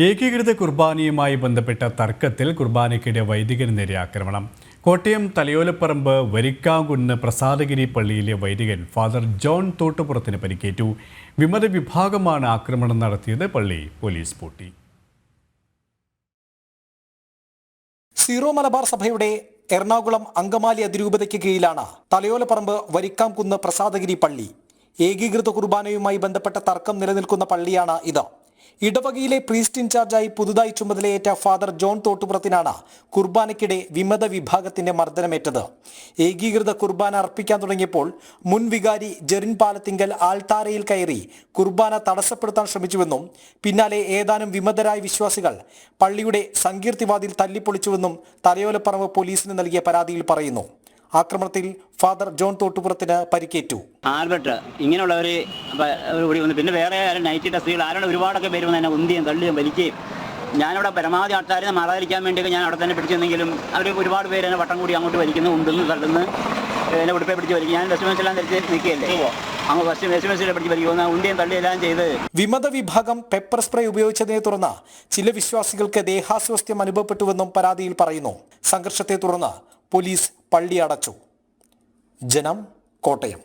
ഏകീകൃത കുർബാനയുമായി ബന്ധപ്പെട്ട തർക്കത്തിൽ കുർബാനയ്ക്കിടെ വൈദികന് നേരെ ആക്രമണം. കോട്ടയം തലയോലപ്പറമ്പ് വരിക്കാംകുന്ന് പ്രസാദഗിരി പള്ളിയിലെ വൈദികൻ ഫാദർ ജോൺ തോട്ടുപുറത്തിന് പരിക്കേറ്റു. വിമത വിഭാഗമാണ് ആക്രമണം നടത്തിയത്. പള്ളി പോലീസ് പൂട്ടി. സീറോ മലബാർ സഭയുടെ എറണാകുളം അങ്കമാലി അതിരൂപതയ്ക്ക് കീഴിലാണ് തലയോലപ്പറമ്പ് വരിക്കാംകുന്ന് പ്രസാദഗിരി പള്ളി. ഏകീകൃത കുർബാനയുമായി ബന്ധപ്പെട്ട തർക്കം നിലനിൽക്കുന്ന പള്ളിയാണ് ഇത്. ഇടവകയിലെ പ്രീസ്റ്റ് ഇൻചാർജായി പുതുതായി ചുമതലയേറ്റ ഫാദർ ജോൺ തോട്ടുപുറത്തിനാണ് കുർബാനയ്ക്കിടെ വിമത വിഭാഗത്തിന്റെ മർദ്ദനമേറ്റത്. ഏകീകൃത കുർബാന അർപ്പിക്കാൻ തുടങ്ങിയപ്പോൾ മുൻ വികാരി ജെറിൻ പാലത്തിങ്കൽ ആൾത്താരയിൽ കയറി കുർബാന തടസ്സപ്പെടുത്താൻ ശ്രമിച്ചുവെന്നും പിന്നാലെ ഏതാനും വിമതരായ വിശ്വാസികൾ പള്ളിയുടെ സങ്കീർത്തിവാതിൽ തല്ലിപ്പൊളിച്ചുവെന്നും തലയോലപ്പറമ്പ് പോലീസിന് നൽകിയ പരാതിയിൽ പറയുന്നു. ആക്രമണത്തിൽ ഫാദർ ജോൺ തോട്ടുപുറത്തിന് പരിക്കേറ്റു. ആൽബർട്ട് ഇങ്ങനെയുള്ളവർ പിന്നെ വേറെ നൈറ്റിട്ട സ്ത്രീകൾ ആരുടെ ഒരുപാടൊക്കെ പേര് വന്ന് എന്നെ ഉന്തിയും തള്ളിയും വലിക്കുകയും ഞാനവിടെ പരമാവധി ആൾക്കാരെ മാറാതിരിക്കാൻ വേണ്ടിയൊക്കെ ഞാൻ അവിടെ തന്നെ പിടിച്ചെന്നെങ്കിലും അവർ ഒരുപാട് പേര് എന്നെ വട്ടം കൂടി അങ്ങോട്ട് വലിക്കുന്നു, ഉണ്ടെന്ന് തള്ളുന്നു, എന്നെ ഉടുപ്പെ പിടിച്ച് വലിക്കും. ഞാൻ വെസ്റ്റ്മെൻസെല്ലാം ധരിച്ച് നിൽക്കുകയല്ലേ, അങ്ങ് വെസ്റ്റ്മെൻസിലെ പിടിച്ച് വലിക്കുന്ന ഉണ്ടിയും തള്ളിയെല്ലാം ചെയ്ത്. വിമത വിഭാഗം പെപ്പർ സ്പ്രേ ഉപയോഗിച്ചതിനെ തുടർന്ന് ചില വിശ്വാസികൾക്ക് ദേഹാസ്വാസ്ഥ്യം അനുഭവപ്പെട്ടുവെന്നും പരാതിയിൽ പറയുന്നു. സംഘർഷത്തെ തുടർന്ന് പോലീസ് പള്ളി അടച്ചു. ജനം, കോട്ടയം.